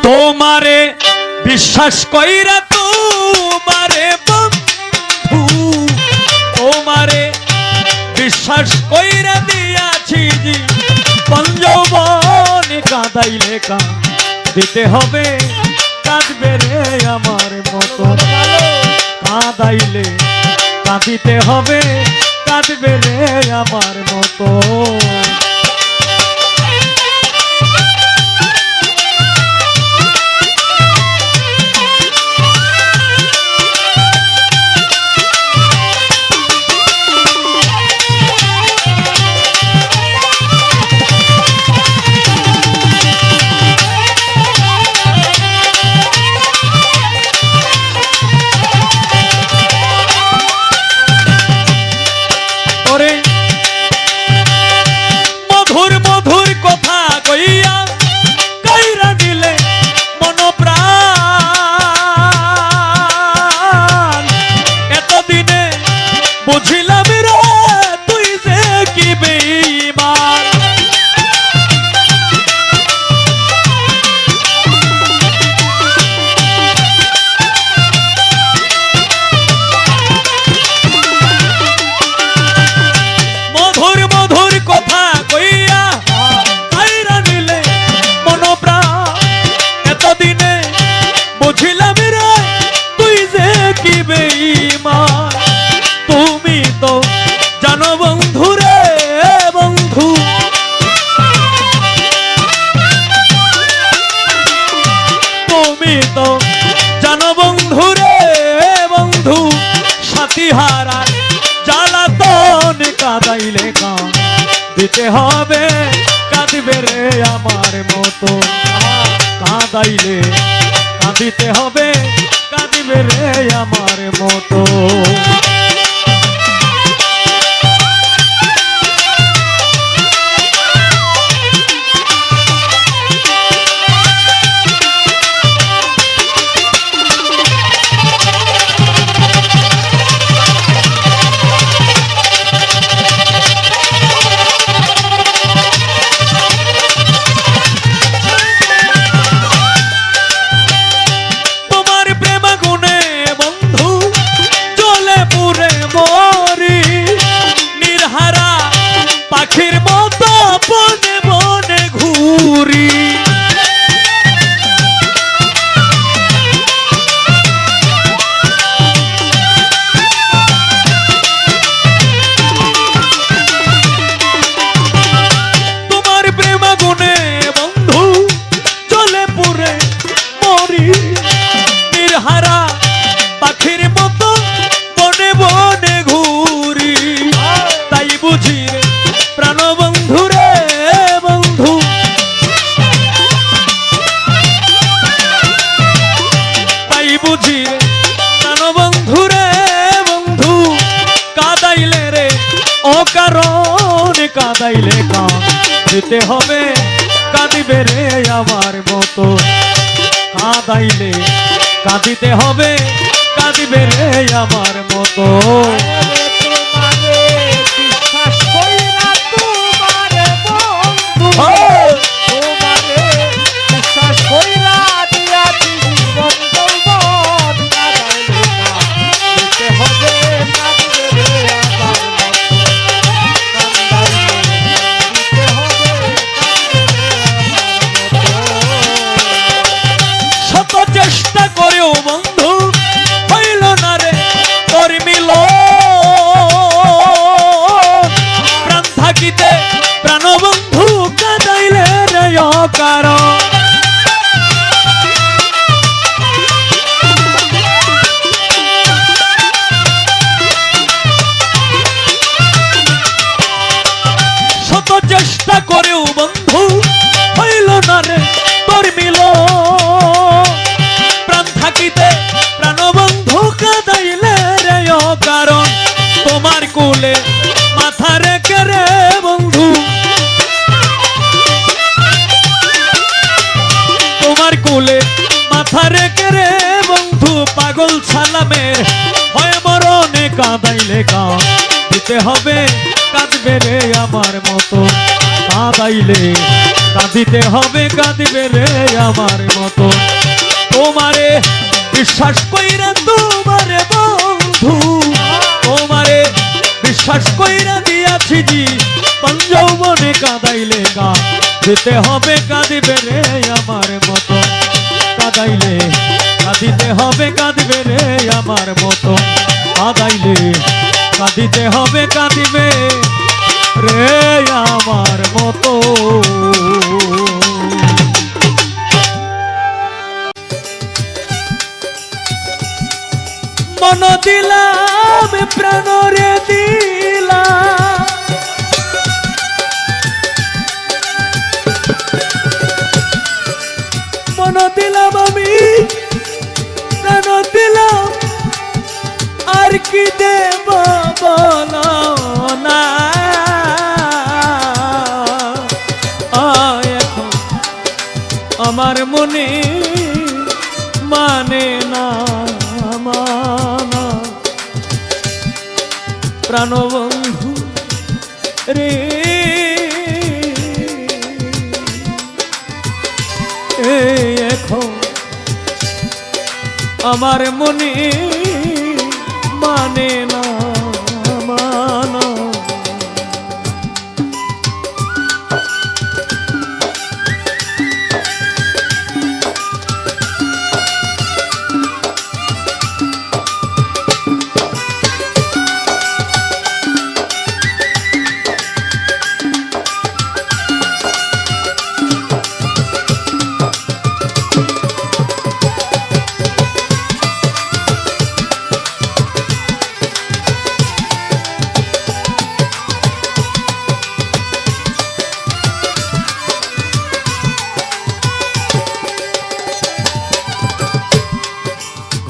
তোমারে বিশ্বাস কইরা তোমারে বন্ধু, তোমারে বিশ্বাস কইরা দিয়াছি জি পঞ্জবন, কাঁদাইলে কাঁদিতে হবে, কাঁদবে রে আমার মতো, কাঁদাইলে কাঁদিতে হবে, কাঁদবে রে আমার মতো। মধুর মধুর কথা কইয়া কাইরা দিলে মন প্রাণ, এতদিনে বুঝিলাম রে তুই যে কি বেঈমান। মধুর মধুর কথা কইয়া কাইরা নিলে মন প্রাণ, এতদিনে বুঝিলাম রে তুই যে কি বেঈমান। তুমি তো জানো বন্ধু রে বন্ধু, তুমি তো জানো বন্ধু রে বন্ধু, সাথী হারার জ্বালাতন, কাঁদাইলে কাঁদিতে হবে, কাঁদবে রে আমার মতো, কাঁদাইলে কাঁদিতে হবে, কাঁদবে রে আমার মতো। পাখির মতো বনে বনে ঘুরি, তোমার প্রেম গুণে বন্ধু চলে পুরে মরি, নির্হারা পাখির মতো বনে বনে ঘুরি, তাই বুঝি প্রাণ বন্ধু রে বন্ধু, তাই বুঝি প্রাণ বন্ধু রে বন্ধু, কাঁদাইলে রে ও কারণ, কাঁদাইলে কাঁদিতে হবে, কাঁদিবে রে আমার মতো, কাঁদাইলে কাঁদিতে হবে, কাঁদিবে রে আমার মতো। শত চেষ্টা করেও বন্ধু হইল না রে তোর মিল, প্রাণ থাকিতে প্রাণ বন্ধু, কাঁদাইলে রে অকারণ। শত চেষ্টা করেও বন্ধু হইল না রে তোর মিল, প্রাণ থাকিতে প্রাণ বন্ধু, কাঁদাইলে রে অকারণ। তোমার কোলে মাথা রেখে রে বন্ধু, তোমার কোলে মাথা রেখে রে বন্ধু, পাগল সালামের হয় মরণে, কাঁদাইলে দিতে হবে কাঁদবে রে আমার মতো কাঁদাইলে কাঁদিতে হবে কাঁদবে রে আমার মতো তোমারে বিশ্বাস কইরা তোমারে বন্ধু তোমারে বিশ্বাস কইরা দিয়াছি জি পঞ্জৌবনে কাঁদাইলে কাঁদিতে হবে কাঁদিবে রে আমার মতো কাঁদাইলে কাঁদিতে হবে কাঁদিবে রে আমার মতো কাঁদাইলে কাঁদিতে হবে কাঁদিবে রে আমার মতো মন দিলাম প্রাণ রে দিলাম মন দিলাম আমি প্রাণ দিলাম আর কি দেব বলো না এখন আমার মনে মানে না মানা প্রাণবন্ধু রে এখন আমার মনে মানে না মানা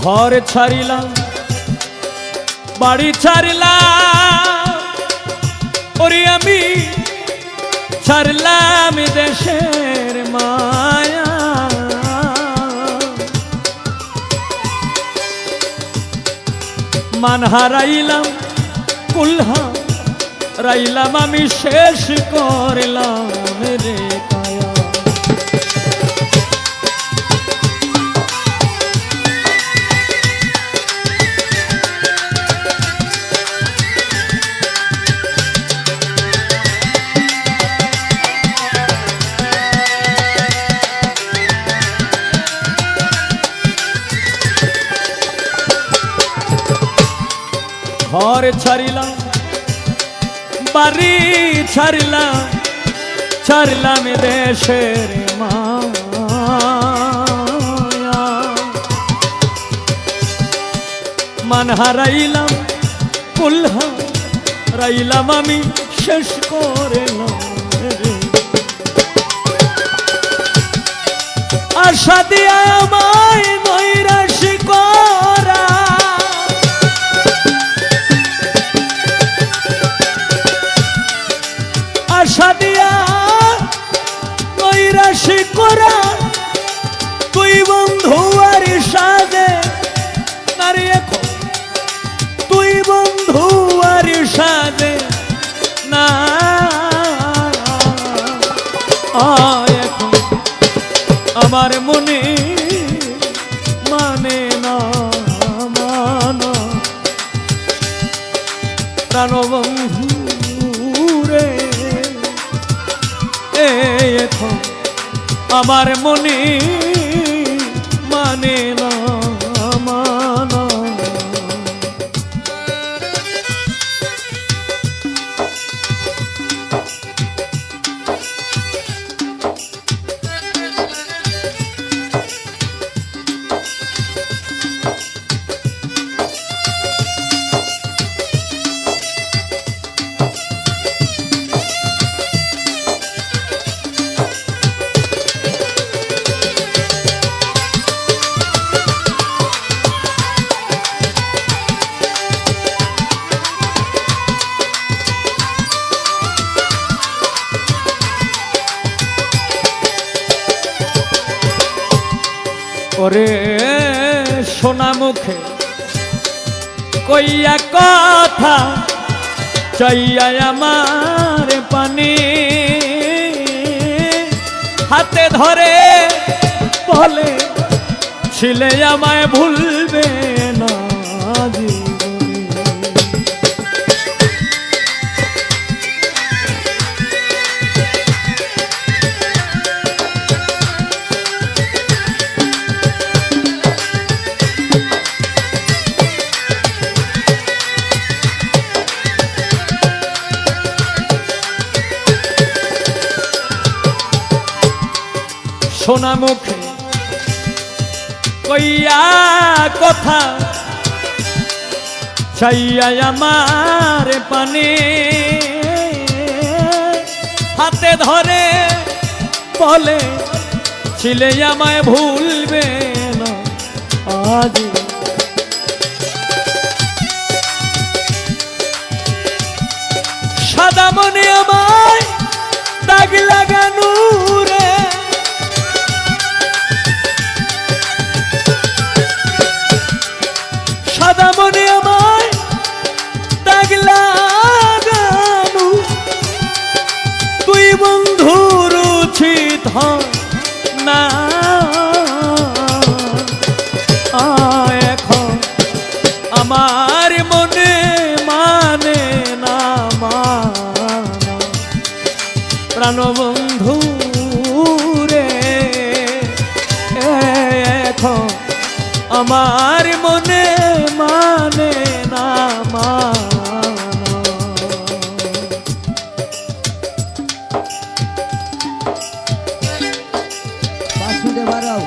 ঘর ছাড়িলাম বাড়ি ছাড়িলাম ওরে আমি ছাড়লাম দেশের মায়া মান হারাইলাম কুলহা রাইলাম আমি শেষ করলাম রে কায়া ঘর ছাড়িলাম বাড়ি ছাড়িলাম ছাড়লাম দেশের মায়া মান হারাইলাম কুলহা রাইলাম আমি শেষ করলাম আশা দিয়া আমায় নৈরাশি করা আশা দিয়া নৈরাশি করা তুই বন্ধু আর সাজে নারী এখন তুই বন্ধু আর সাজে না এখন আমার মনে মানে না মানা প্রাণবন্ধু রে এখন আমার মনে মানে না মানা ওরে সোনা মুখে কইয়া কথা চাইয়া আমার পানি হাতে ধরে বলে ছিলে আমায় ভুলবে না জীবনে। সোনা মুখে কইয়া কথা চাইয়া আমার পানি হাতে ধরে বলে ছিলে আমায় ভুলবে না আজ। সাদা মনে আমায় দাগ লাগানো রে, সাদা মনে আমায় দাগ লাগানো, তুই বন্ধুর উচিত না এখন আমার মনে মানে না মানা প্রাণবন্ধু রে, এখন আমার মনে মানে না মানা। বাসুদেব বাড়াও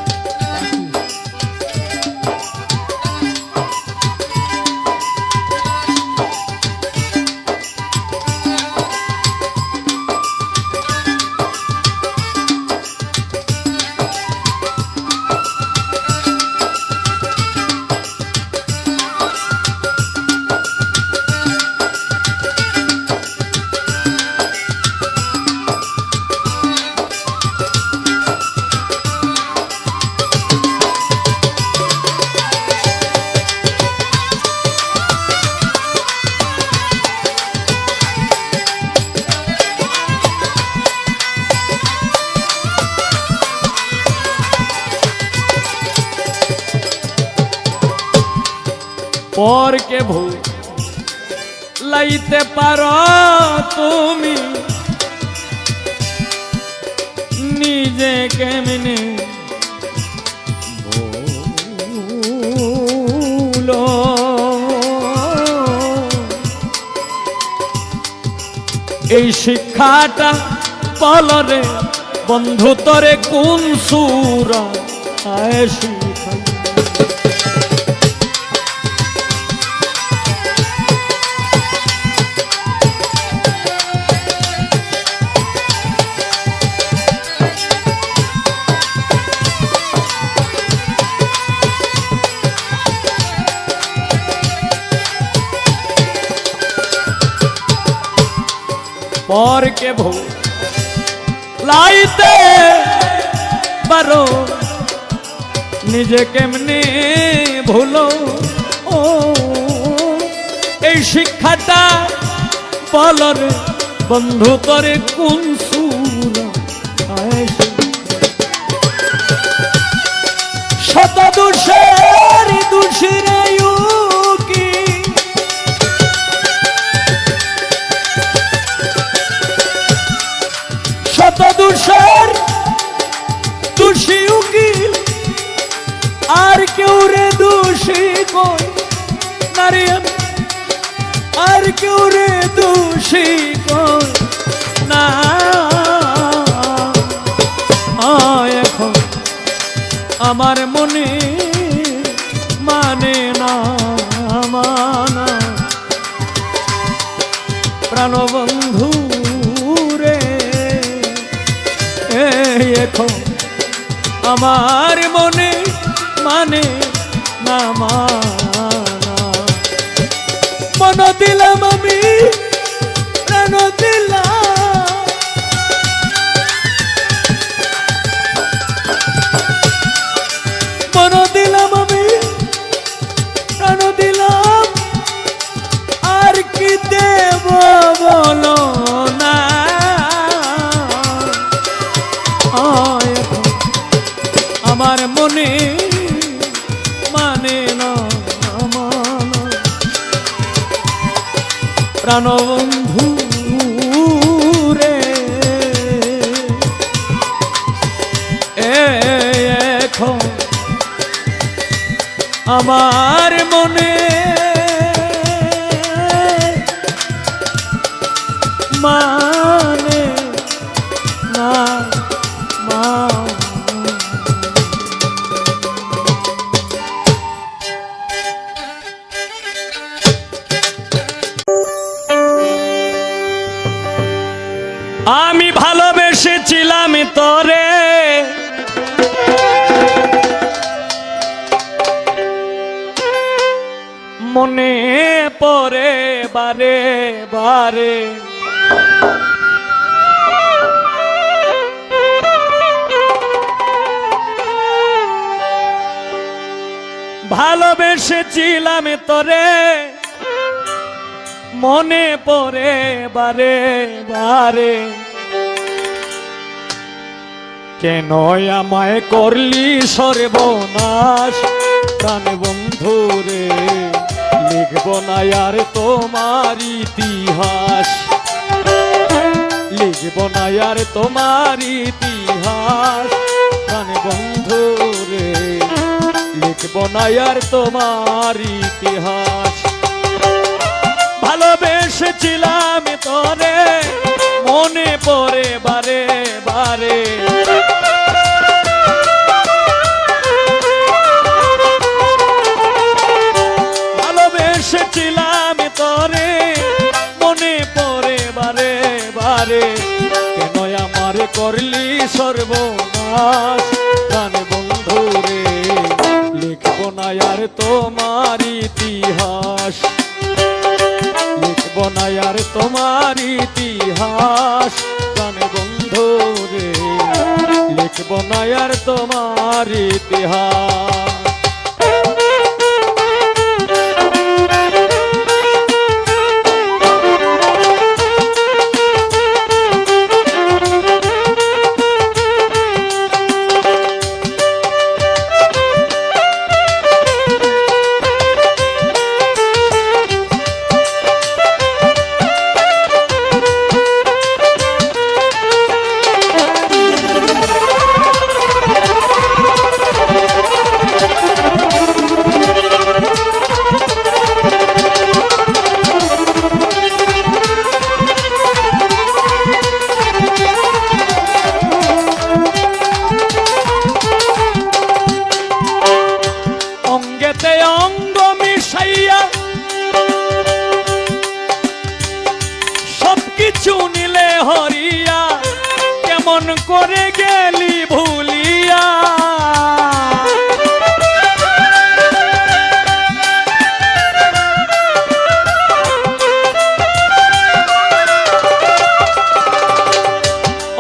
পরকে ভুল লাইতে পারো তুমি, নিজে কেমনে ভুলো। এই শিক্ষাটা বলরে বন্ধু তরে কোন সুরা আয় শিখা। পরকে ভুল লাইতে পারো নিজে কেমনে ভুলো। ও এই শিক্ষাটা বলরে বন্ধু তরে কোন সুরা শত দোষের দোষীরে কি শত দোষের দোষী উকিল আর কেউ রে দোষী কই নারী আর কেউ রে দোষী কই না। এখন আমার মনে মানে না মানা প্রাণবন্ধু রে, এখন আমার মনে মানে না মানা। মন দিলাম আমি প্রাণ দিলাম, মন দিলাম আমি প্রাণ দিলাম, আর কি দেব আমার মনে মানে না মানা প্রাণবন্ধু রে এখন আমার মনে মানে না মা আমি ভালোবেসেছিলাম তোরে মনে পড়ে বারে বারে ভালোবেসেছিলাম তোরে মনে পড়ে বারে বারে কেন আমায় করলি সর্বনাশ প্রাণ বন্ধু রে লিখব না আর তোমার ইতিহাস লিখব না আর তোমার ইতিহাস প্রাণ বন্ধু রে লিখব না আর তোমার ইতিহাস ভালোবেসেছিলাম তোরে মনে পড়ে বারে বারে ভালোবেসেছিলাম তোরে মনে পড়ে বারে বারে কেন আমার করলি সর্বনাশ প্রাণ বন্ধু রে লিখব না আর তোমার ইতিহাস লিখব না আর তোমার ইতিহাস প্রাণ বন্ধু রে লিখব না আর তোমার ইতিহাস অঙ্গ মিশাইয়া সবকিছু নিলে হরিয়া কেমন করে গেলি ভুলিয়া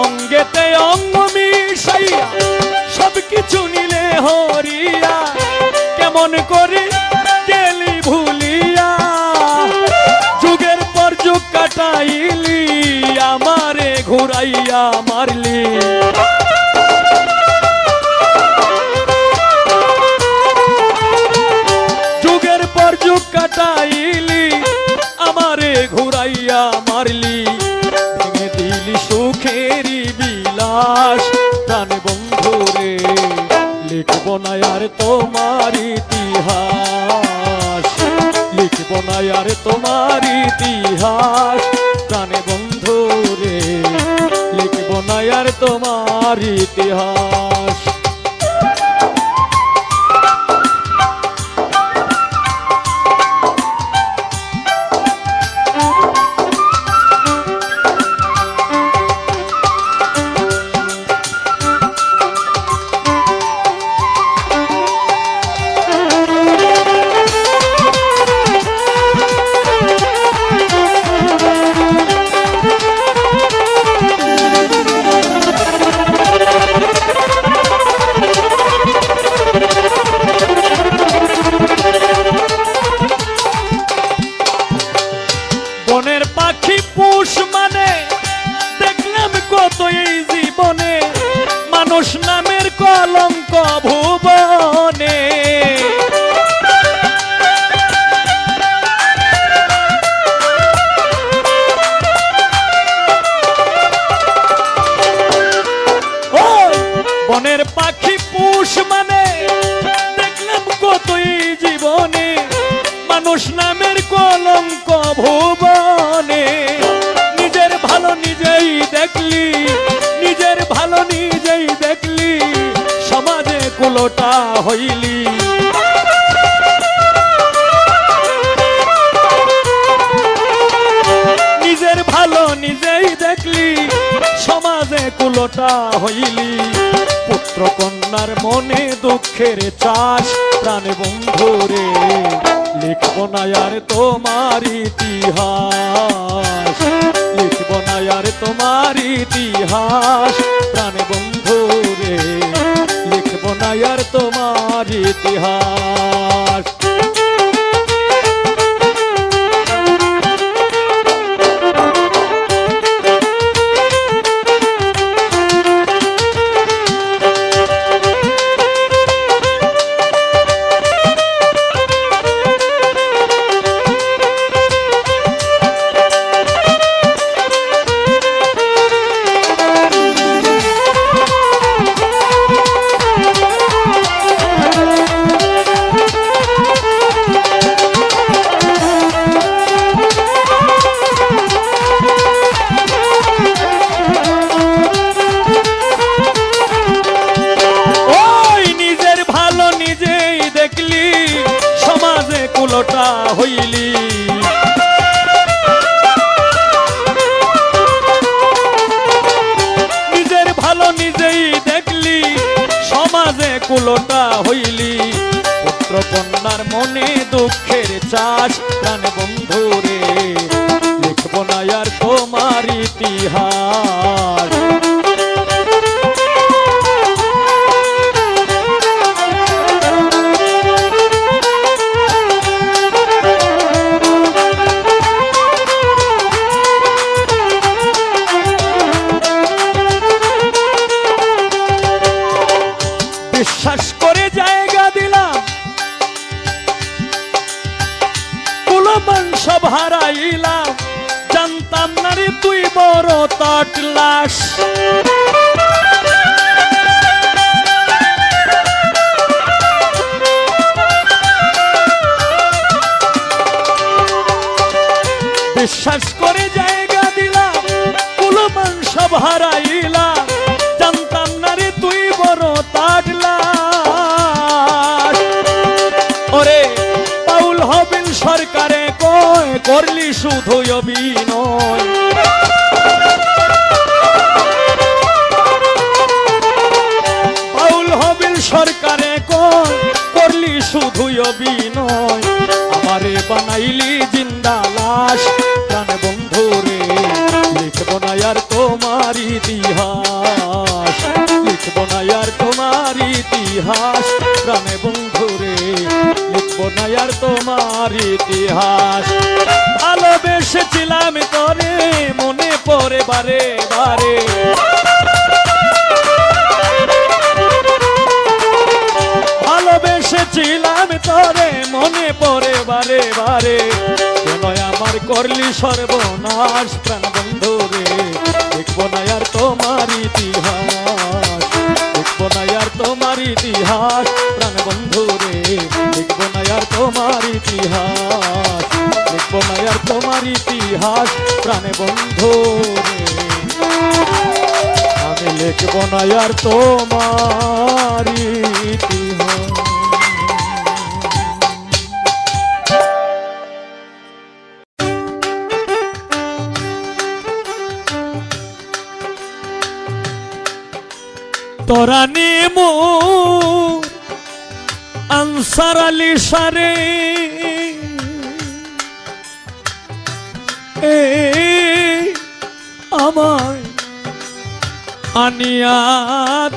অঙ্গেতে অঙ্গ মিশাইয়া সবকিছু নিলে হরিয়া কেমন করে গেলি ভুলিয়া যুগের পর যুগ কাটাইলি আমারে ঘুরাইয়া মারলি যুগের পর যুগ কাটাইলি আমারে ঘুরাইয়া মারলি ভেঙে দিলি সুখেরি বিলাস প্রাণ বন্ধু রে লিখব না আর তোমার ইতিহাস লিখব না আর তোমার ইতিহাস প্রাণ বন্ধু রে লিখব না আর তোমার ইতিহাস পাখি পুষ মানে দেখলাম কতই জীবনে, মানুষ নামের কলঙ্ক ভুবনে। নিজের ভালো নিজেই দেখলি, নিজের ভালো নিজেই দেখলি, সমাজে কুলোটা হইলি। নিজের ভালো নিজেই দেখলি, সমাজে কুলোটা হইলি। পুত্র কন্যার মনে দুঃখের চাষ, প্রাণে বন্ধুরে লিখব না আর তোমার ইতিহাস, লিখব না আর তোমার ইতিহাস, প্রাণে বন্ধুরে লিখব না আর তোমার ইতিহাস। কুলোটা হইলি। নিজের ভালো নিজেই দেখলি, সমাজে কুলোটা হইলি। পুত্র কন্যার মনে দুঃখের চাষ, প্রাণ বন্ধুরে লিখব না আর তোমার ইতিহাস। বিশ্বাস করে জায়গা দিলাম, কুলমান সব হারাইলাম, জানতাম না রে তুই বড় তাটলাস। বিশ্বাস করে জায়গা দিলাম, কুলমান সব হারাইলাম, জানতাম না রে তুই বড় তাটলাস। ওরে পাউল হবিল সরকারে কয়, করলি শুধু অভিনয়। পাউল হবিল সরকারে কয়, করলি শুধু অভিনয়। আমারে বানাইলি জিন্দা লাশ, প্রাণ বন্ধুরে লিখব না আর তোমার ইতিহাস, লিখব না আর তোমার ইতিহাস, প্রাণে বন্ধুরে লিখব না আর তোমার ইতিহাস। ভালোবেসেছিলাম তোরে, মনে পড়ে বারে বারে। ভালোবেসেছিলাম তোরে, মনে পড়ে বারে বারে। কেন আমার করলি সর্বনাশ, প্রাণ বন্ধুরে লিখব না আর তোমার ইতিহাস, লিখব না আর তোমার ইতিহাস, প্রাণ বন্ধুরে লিখব না আর তোমার ইতিহাস, লিখব না আর তোমার ইতিহাস, প্রাণে বন্ধুরে আমি লিখব না আর তোমার ইতিহাস। তোরা নেমো আনসার আলী সারে, আমায় আনিয়া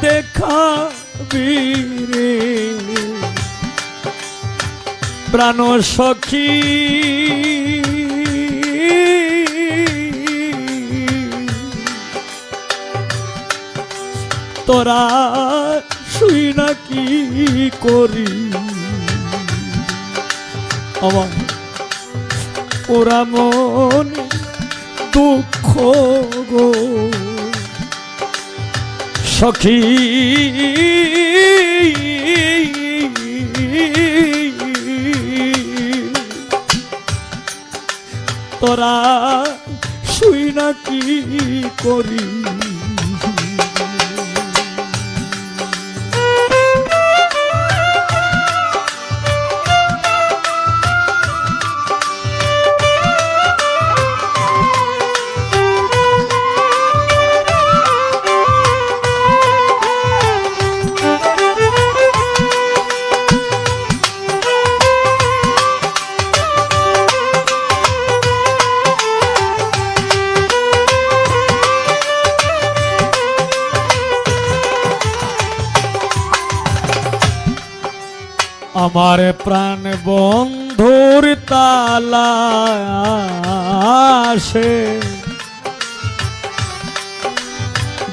দেখাবি রে প্রাণ সখী। তোরা শুই না কি করি, আমার ওরা মন দুঃখ গো সখী তোরা শুই না কি করি আমার প্রাণ বন্ধুর তালাশে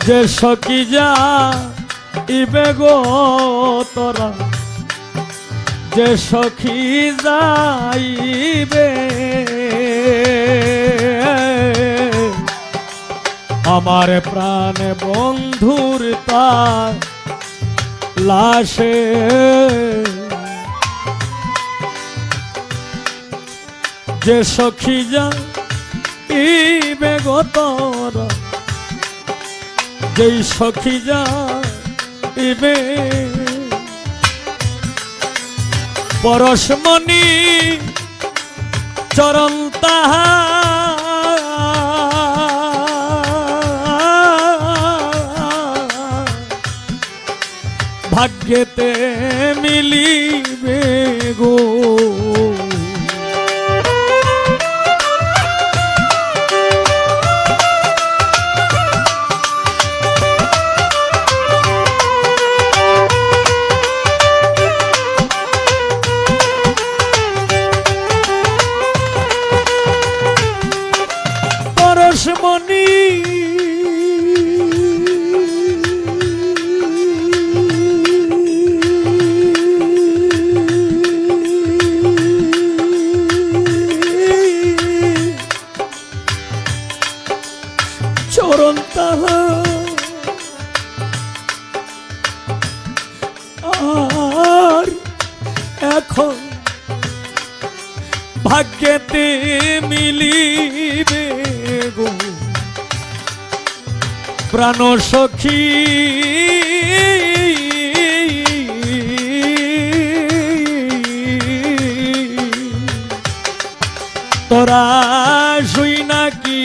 যে সখী যা ইবে গো তোরা যে সখী যাইবে আমার প্রাণ বন্ধুর তালাশে যে সখী যাইবে গো তোরা যেই সখী যাইবে পরশমণি চরণ তাহা ভাগ্যেতে মিলিবে গো পরশমণি চরণ তাহা আর এখন ভাগ্যেতে মিলিবে গো প্রাণ সখী তোরা শুই না কি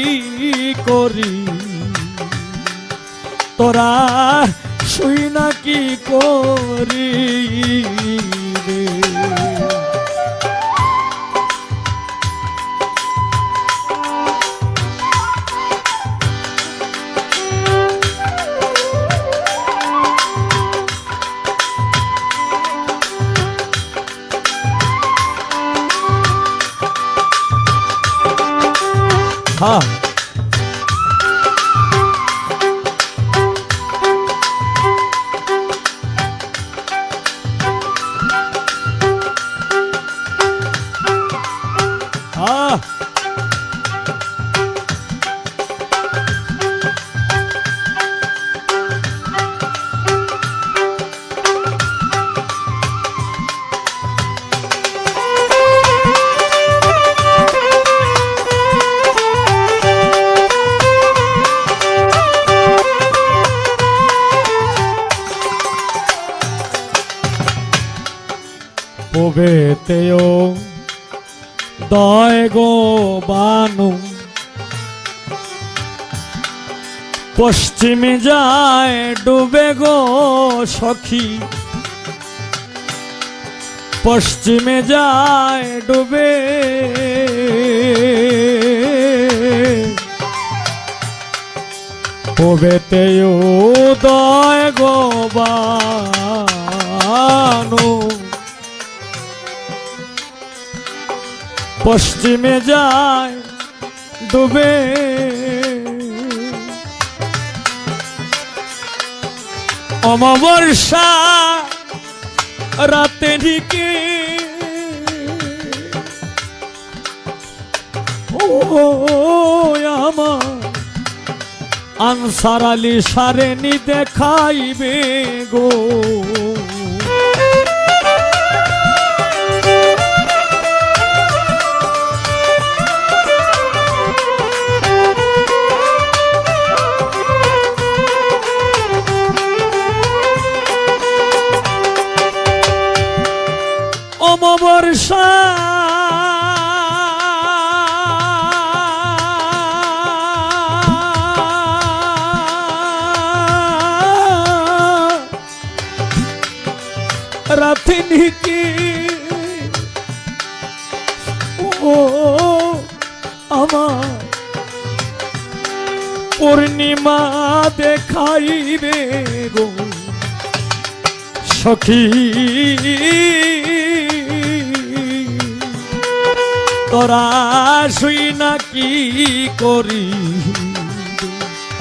করি তোরা শুই না কি করি হ্যাঁ পবেতেও দয় গো বানু পশ্চিমে যায় ডুবে গো সখী পশ্চিমে যায় ডুবে পবেতেও দয় গো বানু পশ্চিমে যায় ডুবে অমাবস্যা রাতে ঢিকে ও আমার আনসার আলী সারেনি দেখাইবে গো অমবর্ষা রাতিনি কি ও আমার পূর্ণিমা দেখাইবে গো সখী তোরা শুই না কি করি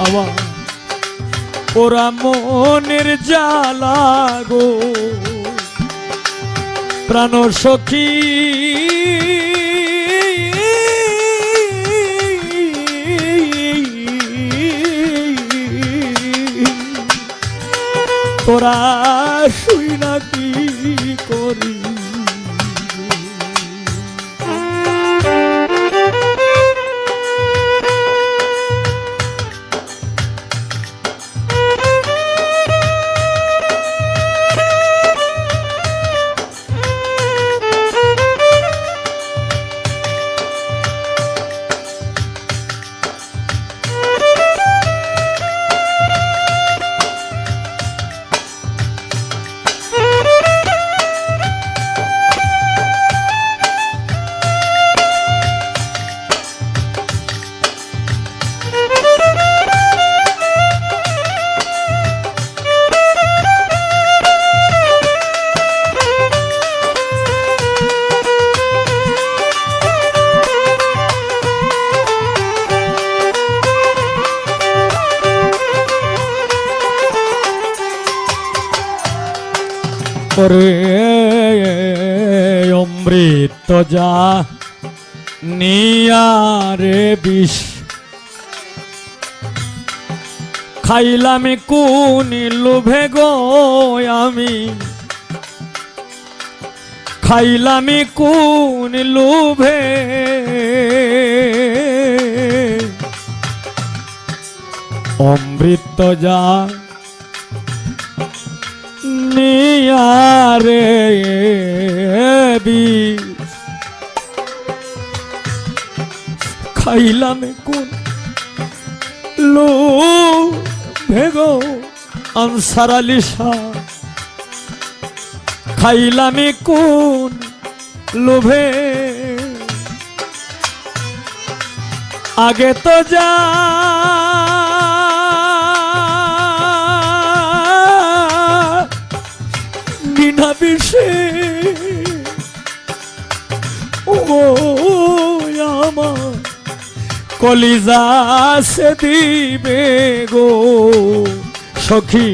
আমার ওরা মনের জ্বালা গো প্রাণ সখী তোরা শুই না কি করি ওরে অমৃত যা নিয়ারে বিষ খাইলাম কোন লোভে গো আমি খাইলাম কোন লোভে অমৃত যা নিয়ারে বিষ খাইলাম কোন লোভে গো আনসার আলী শাহ খাইলাম কোন লোভে আগে তো যা বিনা বিষে ও আমার কলিজা সে দিবে গো সখী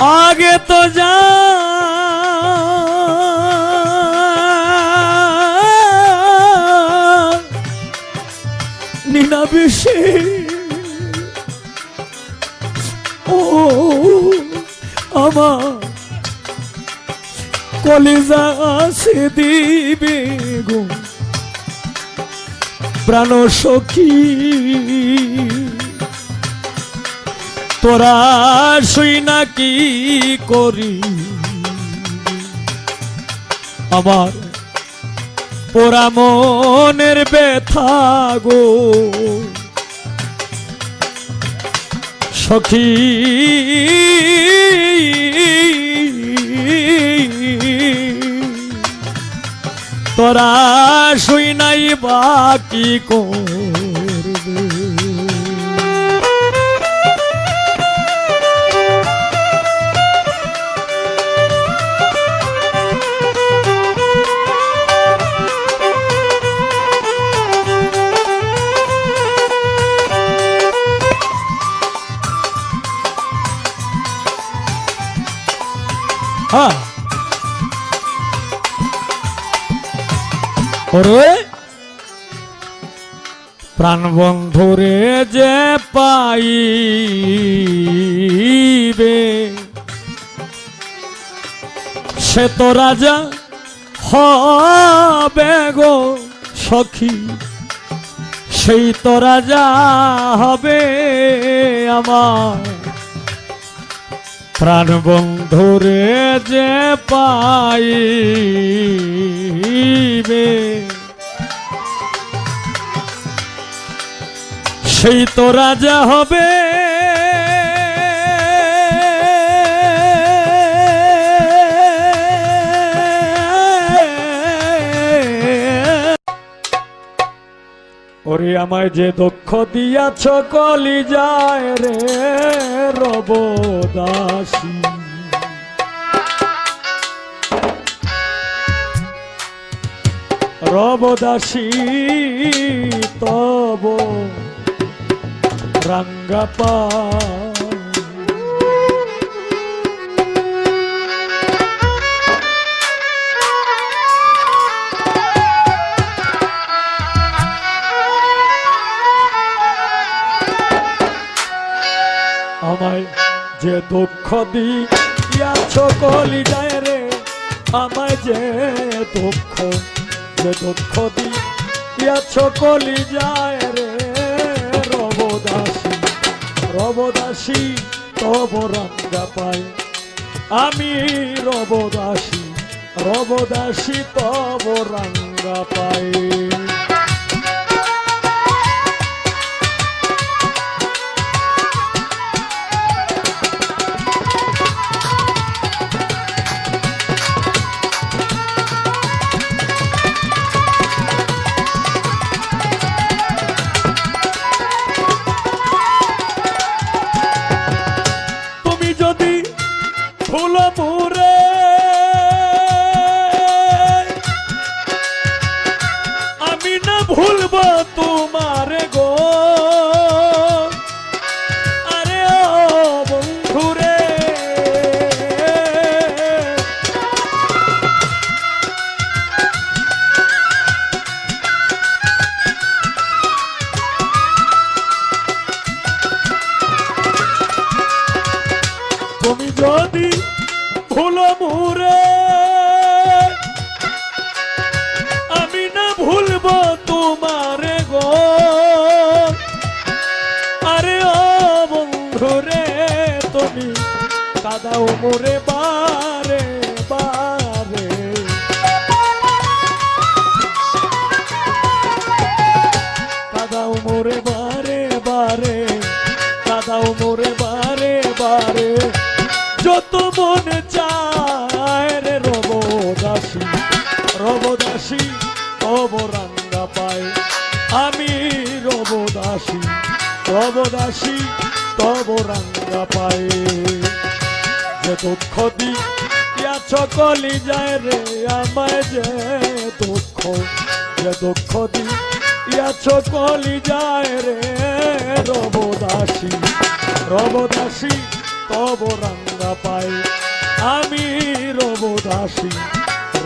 आगे तो जा नीना विषे ओ आमा कलिजा से दिबे गो प्राण सखी তোরা শুই না কি করি আমার পোড়া মনের ব্যথা গো সখী তোরা শুই নাই বাকি করবে হ্যাঁ ওরে প্রাণবন্ধুরে যে পাইবে সে তো রাজা হবে গো সখী, সেই তো রাজা হবে আমার। প্রাণবন্ধুরে যে পাইবে সেই তো রাজা হবে। ওরে আমায় যে দুঃখ দিয়াছ কলিজায় রে রবদাসী, রবদাসী তব রঙ্গপা আমায় যে দুঃখ দিয়াছ কলিজায় রে, আমায় যে দুঃখ দিয়াছ কলিজায় রে রবদাসী, রবদাসী তব রঙ্গা পাই আমি। রবদাসী রবদাসী তব রঙ্গা পাই। ফুলপুরে আমি না ভুলব তোমার গো, আরে ও বন্ধুরে তুমি যদি ফুলপুরে আমি না ভুলব তোমার গো, আরে ও বন্ধুরে তুমি কাদাও মোরে বারে বারে, কাদাও মোরে বারে বারে, কাদাও মোরে বারে বারে, যত মনে চায় রে রবদাসী, রবদাসী তব রঙ্গা পাই আমি। রবদাসী রবদাসী তব রঙ্গা পাই। যে দুঃখ দিয়াছ কলিজায় রে আমায়, যে দুঃখ দিয়াছ কলিজায় রে রবদাসী, রবদাসী তব রঙ্গা পাই আমি। রবদাসী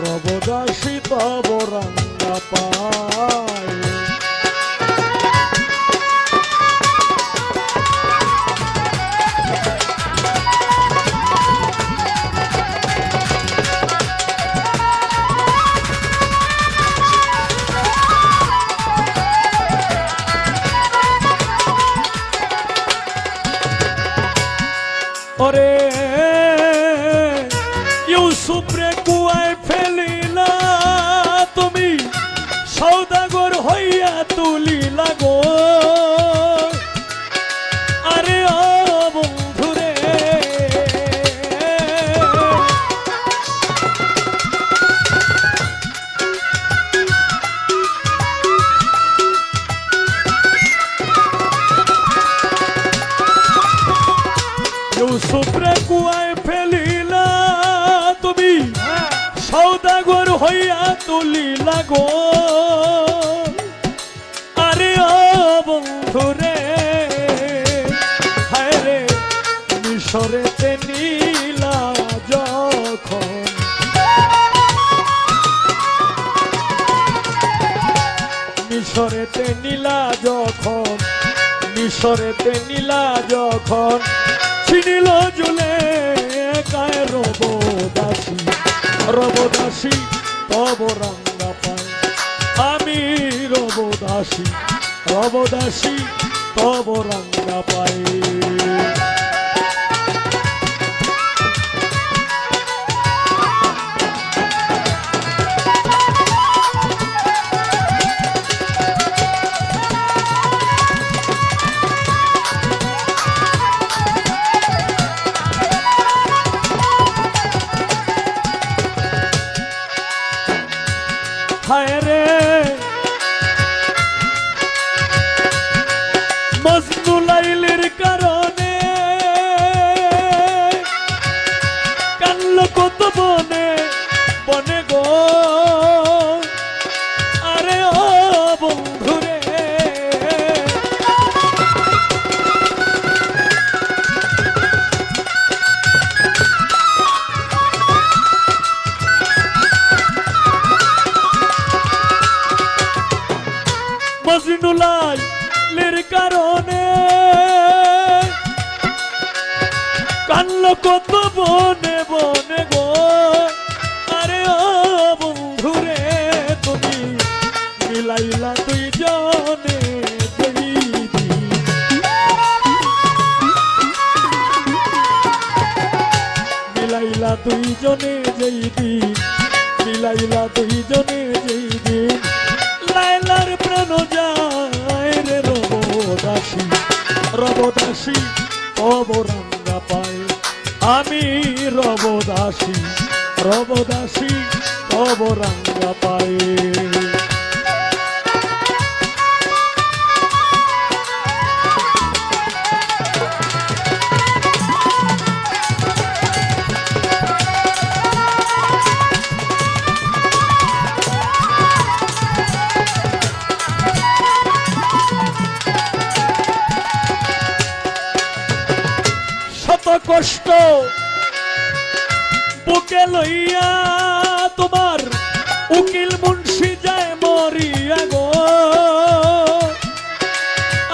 রবদাসী তব রঙ্গা পাই। ওরে ইউসুফরে কুয়ায় ফেলিলা তুমি, সৌদাগর হইয়া তুলিলা গো, আরে ও বন্ধুরে ইউসুফরে কুয়ায় ফেলিলা তুমি, সৌদাগর হইয়া তুলিলা গো, আরে ও বন্ধুরে হায় রে মিশরেতে নীলা যখন মিশরেতে নীলা যখন মিশরেতে নীলা যখন ছিনিল জুলে গায়ে রবদাসী রবদাসী তব রাঙ্গা পায় আমি রবদাসী রবদাসী তব রাঙ্গা পায় হায় রে মজনু লাইলের কারণে কানল কত বনে বনে গো আরে ও বন্ধুরে মজনু লাইলের কারণে কানল কত বনে বনে গো আরে ও বন্ধুরে তুমি মিলাইলা তুই জনে মিলাইলা তুই জনে যেই দিন মিলাইলা তুই জনে যেই দিন লাইলার প্রাণ যায় রে রবদাসী রবদাসী তব রাঙ্গা পায় আমি রবদাসী রবদাসী তব রাঙ্গা পায় কষ্ট বুকে লইয়া তোমার উকিল মুন্সি যায় মরিয়া গো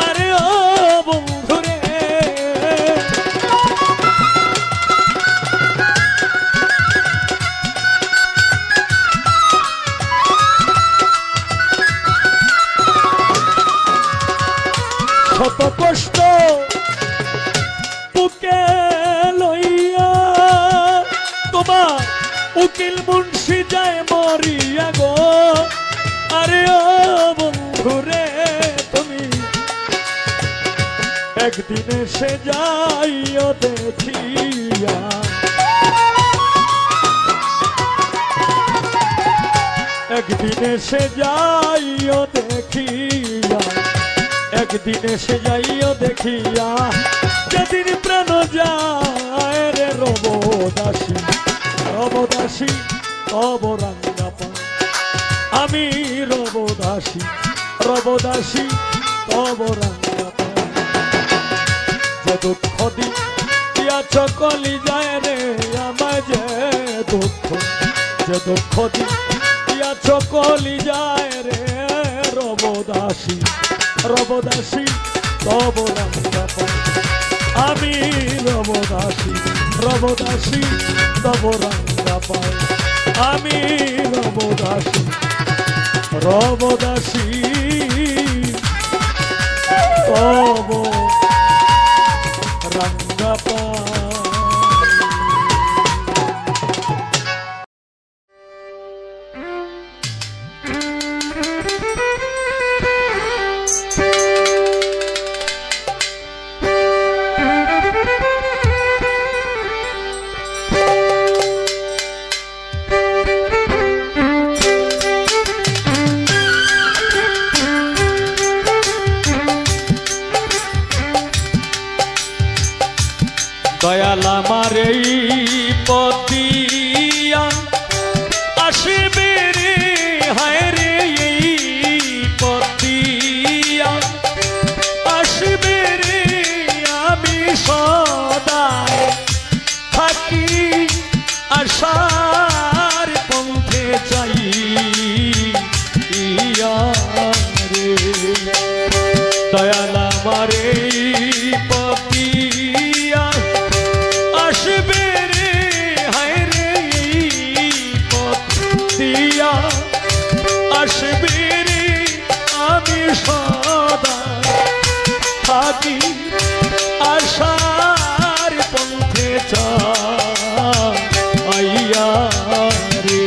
আরে ও বন্ধুরে শত কষ্ট বুকে তোমার উকিল মুন্সি যায় মরিয়া গো আরে ও বন্ধুরে তুমি একদিন এসে যাইও দেখিয়া একদিন এসে যাইও দেখিয়া একদিন এসে যাইও দেখিয়া যেদিন প্রাণ যায় রে রবদাসী রবদাসী তব রাঙ্গা পায় আমি রবদাসী রবদাসী তব রাঙ্গা পায় যে দুঃখ দিয়াছ কলি যায় রে আমায় যে দুঃখ যে দুঃখ দিয়াছ কলি যায় রে রবদাসী রবদাসী তব রাঙ্গা পায় আমি রবদাসী রবদাসী তব রাঙ্গা পায় আমি রবদাসী রবদাসী তব রাঙ্গা পায় দয়াল আমার এই পতিয়া আসবে রে হায় রে এই পতিয়া আসবে রে আমি সদাই থাকি আশার পথে চাই ইয়া রে থাকি আশার পথে চাইয়া রে।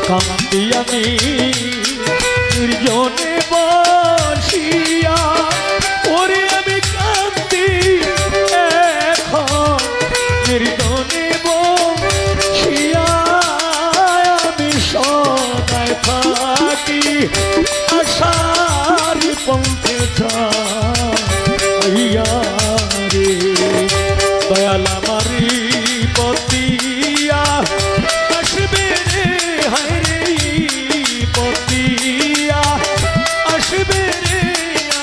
কান্দি আমি নির্জনে বসিয়া, ওরে আমি কান্দি এখন নির্জনে বসিয়া, আমি সদায় থাকি আশার পথে চাইয়া রে। দয়াল আমারি পতিয়া আসবে রে, হায় রে পতিয়া আসবে রে,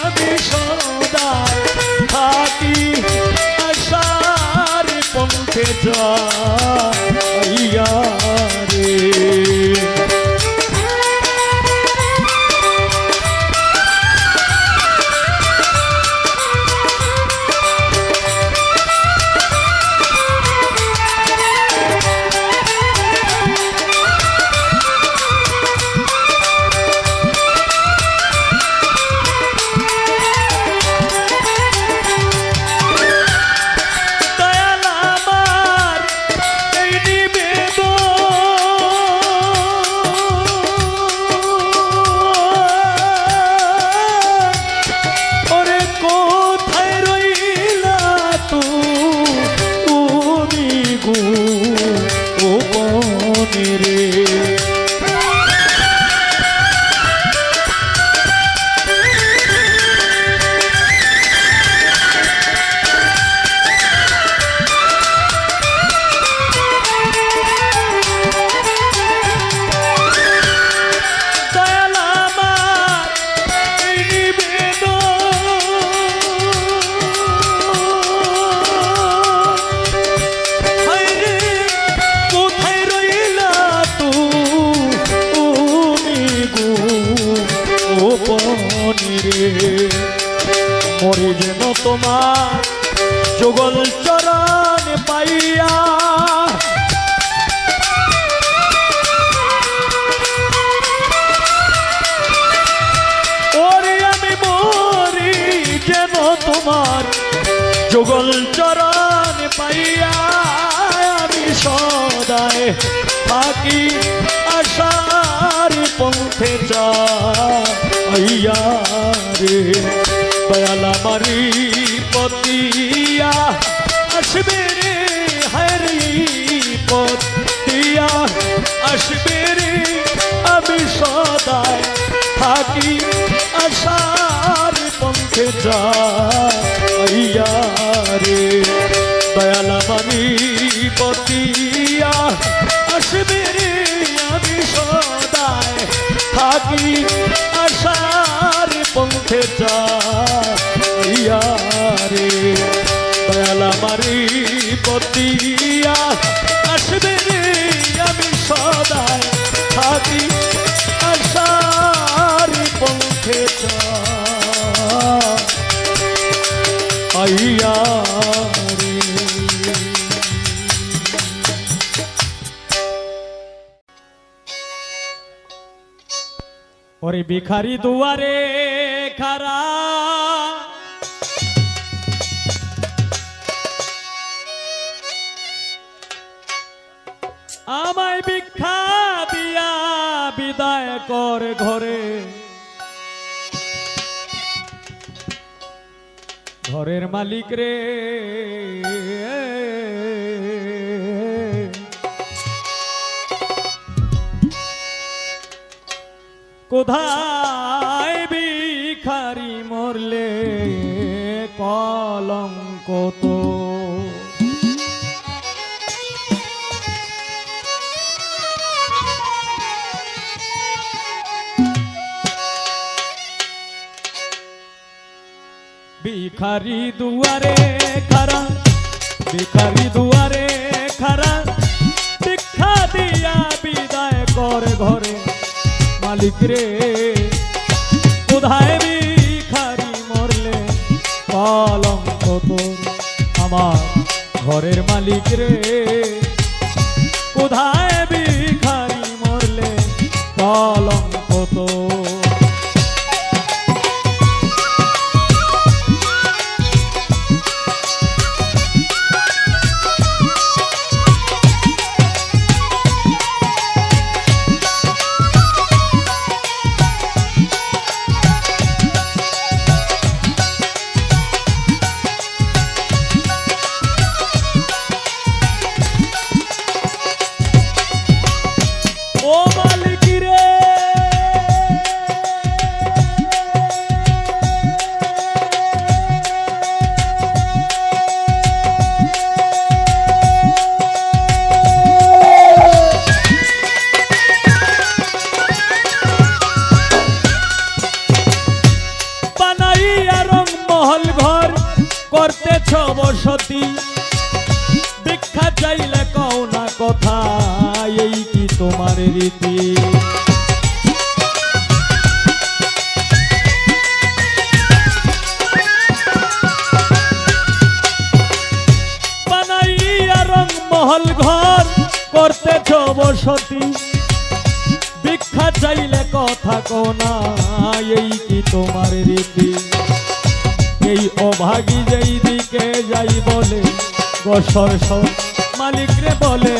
আমি সদায় থাকি আশার পথে চাইয়া রে। রে মরি যেন তোমার যুগল চরণ পাইয়া ওরে আমি মরি যেন তোমার যুগল চরণ পাইয়া আমি সদায় থাকি আশার পথে যাইয়া রে দয়াল আমারি পতিয়া আসবে রে হরি পতিয়া আসবে রে আমি সদায় থাকি আশার পথে যাইয়া রে দয়াল আমারি পতিয়া আসবে রে আমি সদায় থাকি আশার পথে যাইয়া রে দয়াল আমারি পতিয়া আসবে রে আমি সদায় থাকি আশার পথে যাইয়া রে। ওরে ভিখারি দুয়ারে খারা আমায় ভিক্ষা দিয়া বিদায় কর ঘরে ঘরের মালিক রে কোথায় ভিখারি মরলে কলঙ্ক তো ভিখারি দুয়ারে খারা ভিখারি দুয়ারে খারা ভিক্ষা দিয়া বিদায় কর ঘরে মালিক রে কোথায় ভিখারি মরলে কলঙ্ক তোর আমার ঘরের মালিক রে কোথায় ভিখারি মরলে কলঙ্ক তোর করতেছ বসতি ভিক্ষা চাইলে কও না কথা এই কি তোমার রীতি বানাইয়া রং মহল ঘর করতেছ বসতি ভিক্ষা চাইলে কথা কও না এই কি তোমার রীতি এই অভাগী যেই দিকে যাই বলে গো সরসর মালিক রে বলে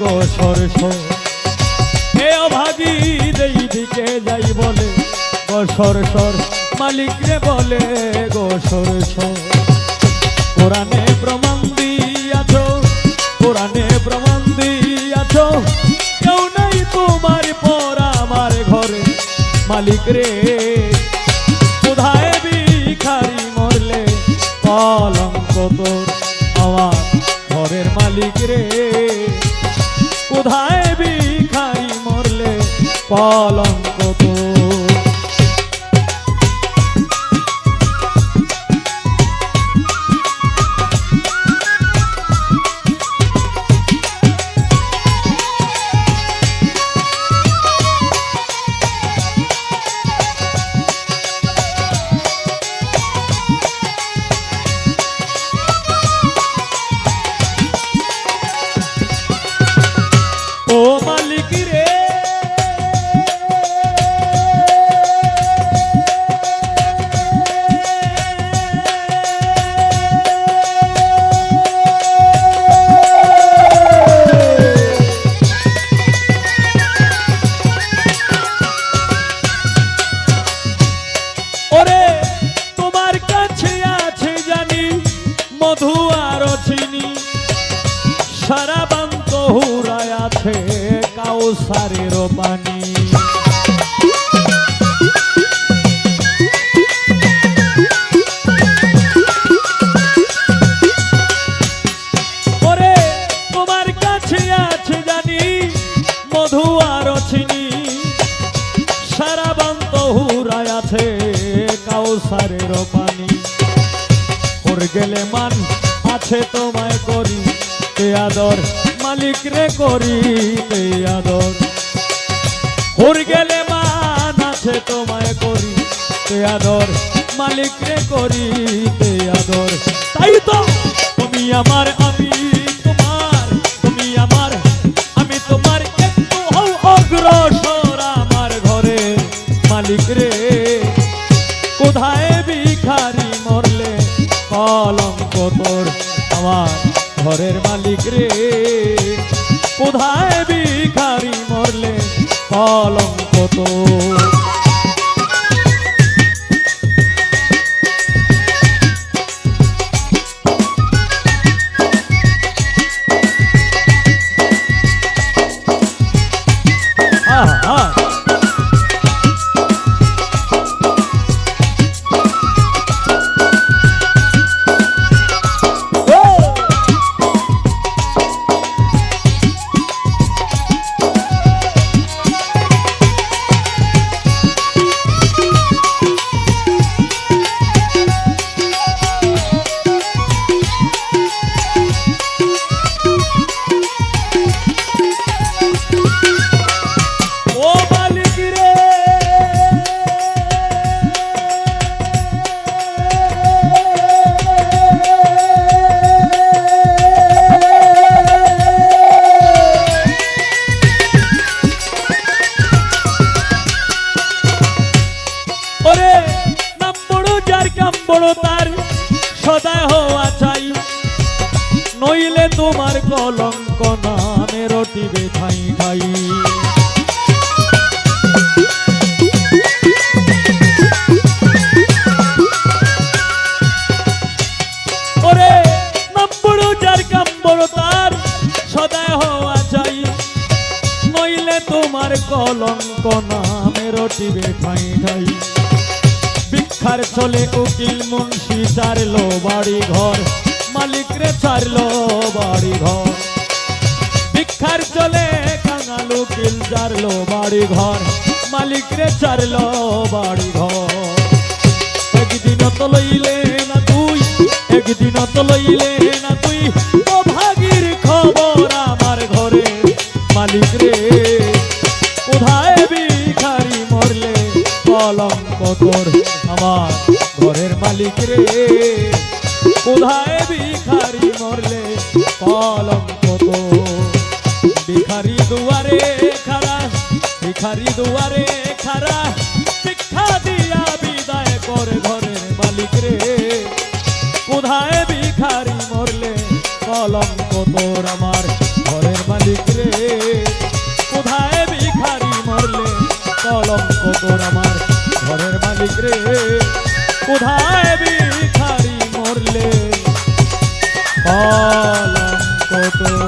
গো সরসর এ অভাগী যেই দিকে যাই বলে গো সরসর মালিক রে বলে গো সরসর কোরআনে প্রমাণ দিয়াছো কোরআনে প্রমাণ দিয়াছো কেউ নাই তোমার পর আমার ঘরে মালিক রে কোথায় ভিখারি মরলে কলঙ্ক তোর আমার ঘরের মালিক রে কোথায় ভিখারি মরলে কলঙ্ক তোর কাউসারের পানি। ওরে তোমার কাছে আছে জানি মধু আর চিনি, সারা বান্ত হুরায় আছে কাউসারের পানি। ওর গেলে মান আছে তোমায় করি তে আদর, মালিক রে করি তে আদর। ওর গেলে মান আছে তোমায় করি তে আদর, মালিক রে করি তে আদর। তাই তো তুমি আমার আমি তোমার, তুমি আমার আমি তোমার, একটু হও অগ্রসর আমার ঘরে মালিক রে। কোথায় ভিখারি মরলে কলঙ্ক তোর আমার ঘরের মালিক রে। কোথায় ভিখারি মরলে কলঙ্ক তোর। সদায় হওয়া চাই, নইলে তোমার কলঙ্ক নামে রটিবে ঠাই ঠাই। ওরে নাম বড় যার কাম বড় তার, সদায় হওয়া চাই, নইলে তোমার কলঙ্ক নামে রটিবে ঠাই ঠাই। ভিক্ষার চলে উকিল মুন্সি চারলো বাড়ি ঘর, মালিক রে চারলো বাড়ি ঘর। ভিক্ষার চলে কাঙাল উকিল চারলো বাড়ি ঘর, মালিক রে চারলো বাড়ি ঘর। একদিন তো লইলে না তুই, একদিন তো লইলে না তুই, ও ভাগির খবর আমার ঘরে মালিক রে। কোথায় ভিখারি মরলে কলঙ্ক তোর আমার ঘরের মালিক রে। কোথায় ভিখারি মরলে কলঙ্ক তোর। ভিখারি দুয়ারে খাড়া, ভিখারি দুয়ারে খাড়া, ভিক্ষা দিয়া বিদায় করে ঘরের মালিক রে। কোথায় ভিখারি মরলে কলঙ্ক তোর আমার ঘরের মালিক রে। কোথায় ভিখারি মরলে কলঙ্ক তোর আমার ঘরের মালিক রে। কোথায় ভিখারি মরলে কলঙ্ক তোর।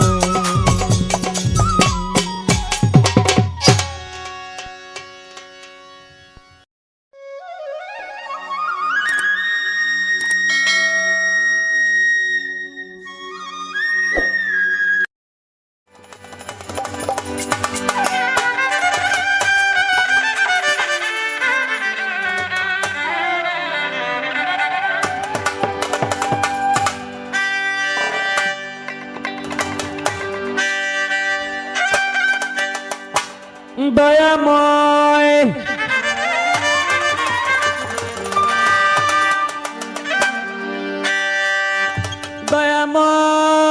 দয়াময় দয়াময়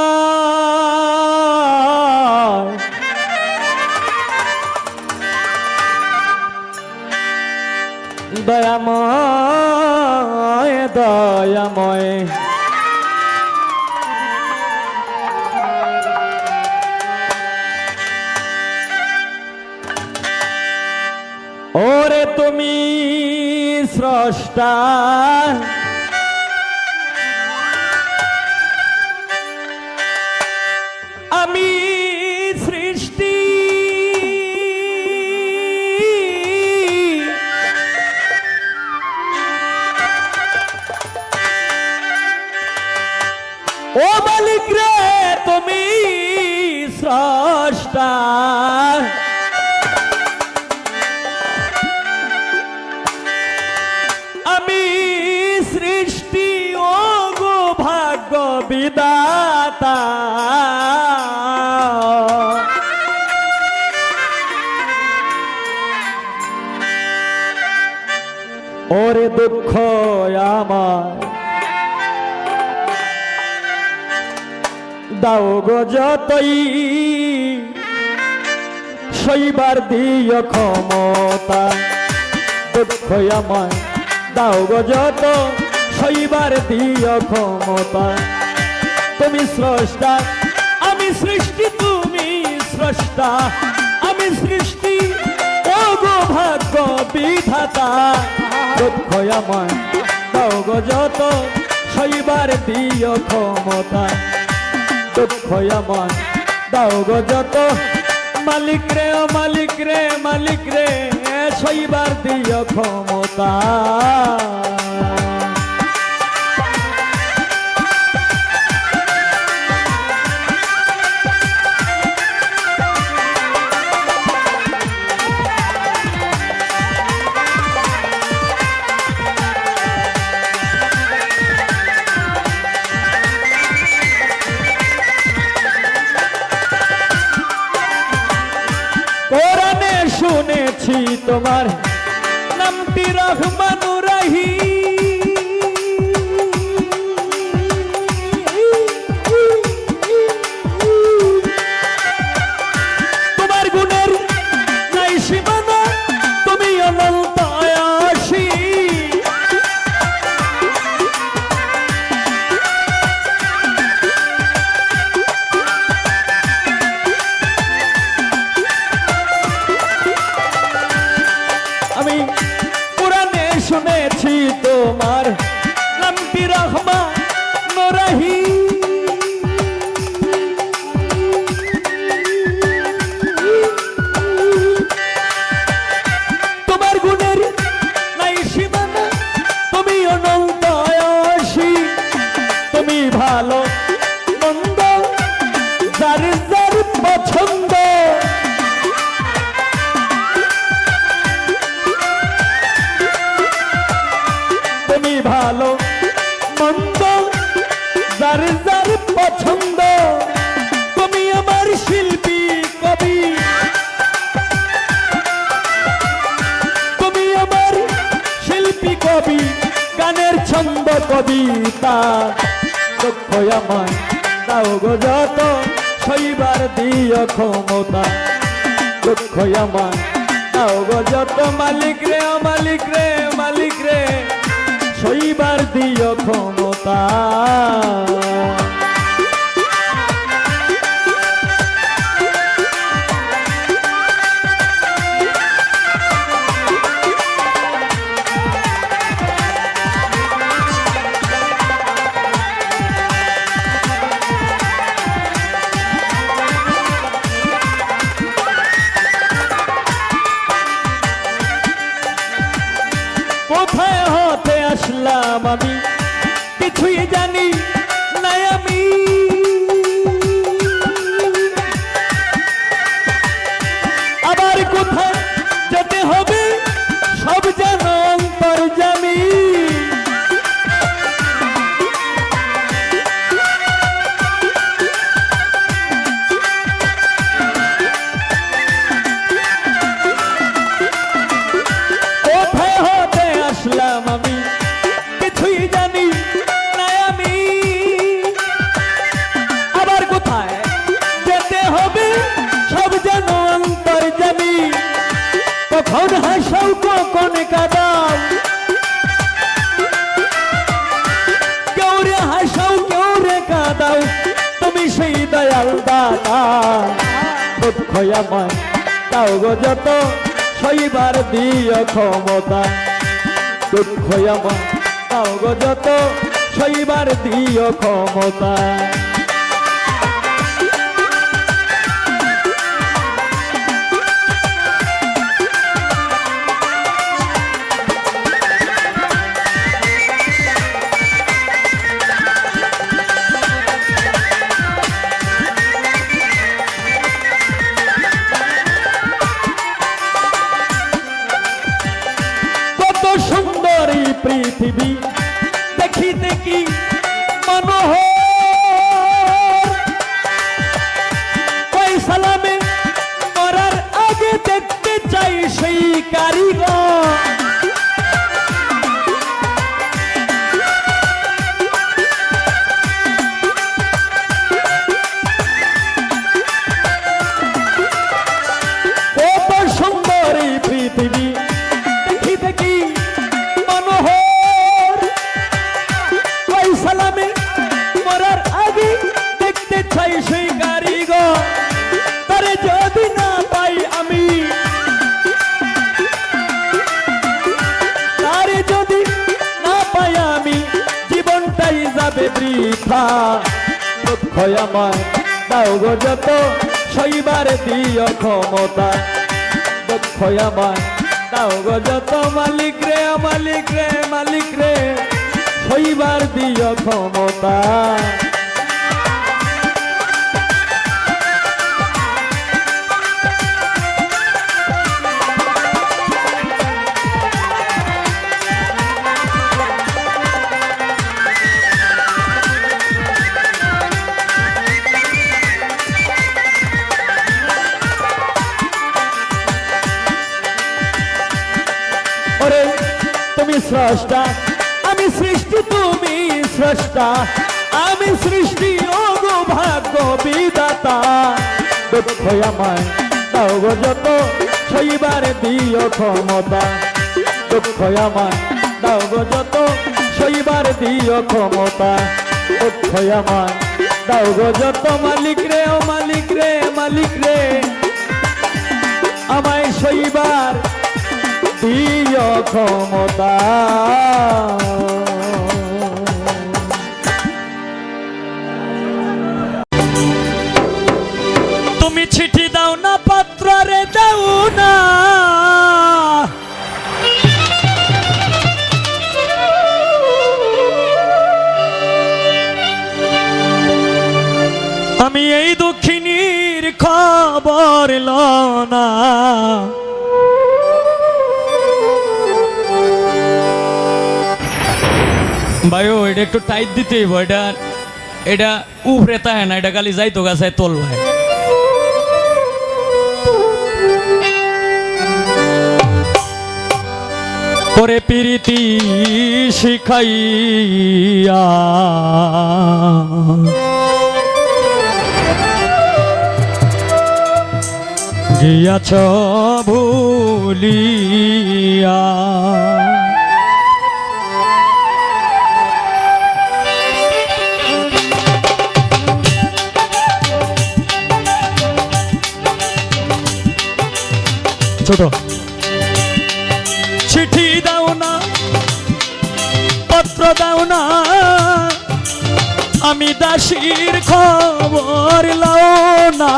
দয়াময় দয়াময় ওরে তুমি স্রষ্টা আমি সৃষ্টি ও মালিক রে তুমি স্রষ্টা, আমি সৃষ্টি ও গো ভাগ্য বিধাতা। ওরে দুঃখ আমার দাও গো যতই, সইবার দিও ক্ষমতা। দুঃখ আমার দাও গো যত, সইবার দিও ক্ষমতা। তুমি স্রষ্টা আমি সৃষ্টি, তুমি স্রষ্টা আমি সৃষ্টি ও গো ভাগ্য বিধাতা। দুঃখ আমার দাও গো যত, সইবার দিও ক্ষমতা। দুঃখ আমার দাও গো যত, মালিক রে ও মালিক রে মালিক রে, সইবার দিও ক্ষমতা। কোরআনে শুনেছি তোমার নামটি রহমানুর রহিম। তোমার গুণের নাই সীমানা, তুমি অনন্ত অসীম। আমি কোরআনে শুনেছি তোমার নামটি রহমানুর রহিম। তোমার গুণের নাই সীমানা, তুমি অনন্ত অসীম। তুমি ভালো মন্দ যার যার পছন্দ, তুমি ভালো মন্দ যার যার পছন্দ। তুমি আমার শিল্পী কবি, তুমি আমার শিল্পী কবি, গানের ছন্দ কবিতা। দুঃখ আমার দাও গো যত, সইবার দিও ক্ষমতা। দুঃখ আমার দাও গো যত, মালিক রে ও মালিক রে মালিক রে, সইবার দিও ক্ষমতা। কোথায় হতে আসলাম আমি কিছুই জানি না আমি। আবার কোথায় যেতে হবে সব জানো অন্তর্যামী। কোথায় হতে আসলাম আমি কিছুই জানি না আমি। আবার কোথায় যেতে হবে সব যেন অন্তর্যামী। কখন হাসাও কখন কাঁদাও, কেউ রে হাসাও কেউ রে কাঁদাও, তুমি সেই দয়াল দাতা। দুঃখ আমার দাও গো যত, সইবার দিও ক্ষমতা। দুঃখ আমার দাও গো যত, সইবার দিও ক্ষমতা। বৃথা দুঃখ আমায় দাও গো যত সইবার দিও ক্ষমতা দুঃখ আমায় দাও গো যত মালিক রে মালিক রে মালিক রে সইবার দিও ক্ষমতা ওরে তুমি স্রষ্টা আমি সৃষ্টি তুমি স্রষ্টা আমি সৃষ্টি ও গো ভাগ্য বিধাতা দুঃখ আমায় দাও গো যত সইবার দিও ক্ষমতা দুঃখ আমায় দাও গো যত সইবার দিও ক্ষমতা দুঃখ আমায় দাও গো যত মালিক রে ও মালিক রে মালিক রে আমায় সইবার দিও ক্ষমতা তুমি চিঠি দাও না পত্র রে দাও না আমি এই দুঃখিনীর খবর লও না ভাই এটা একটু টাইট দিতেই এটা এটা উপরে তাই না এটা খালি যাইতো গাছায় তোল ভাই করে প্রীতি শিখাইয়া গিয়াছ ভুলিয়া ছোট চিঠি দাও না পত্র দাও না আমি দাসীর খবর লও না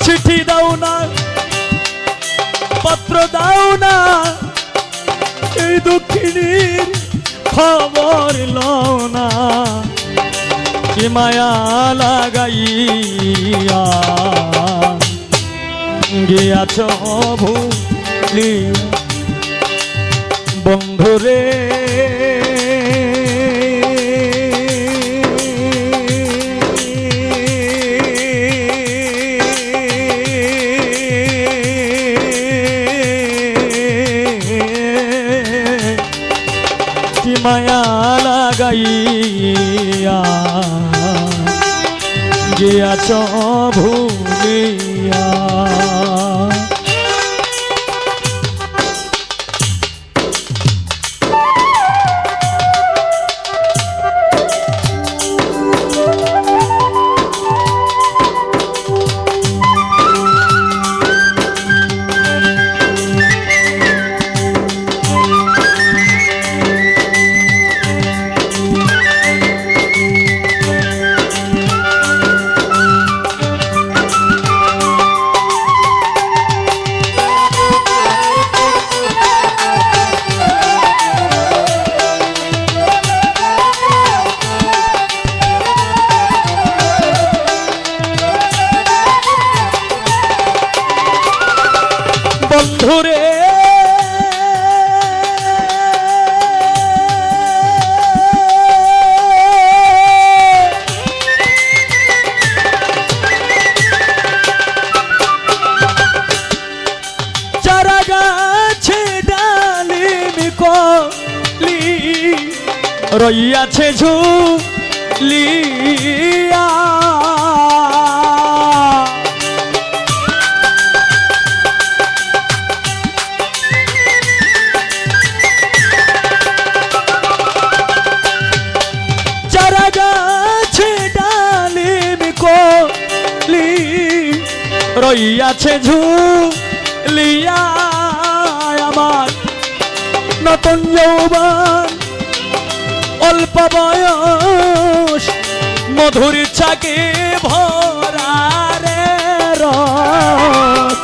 চিঠি দাও না পত্র দাও না এই দুঃখিনীর খবর লও না কি মায়া লাগাইয়া গিয়াছ ভুলি বন্ধুরে মায়া লাগাইয়া গিয়াছ ভুলিয়া বন্ধুরে চারা গাছে ডালিম কলি রইয়াছে ঝুলিয়া রইয়াছে ঝুলিয়া আমার নতুন যৌবন অল্প বয়স মধুর চাকে ভরা রে রস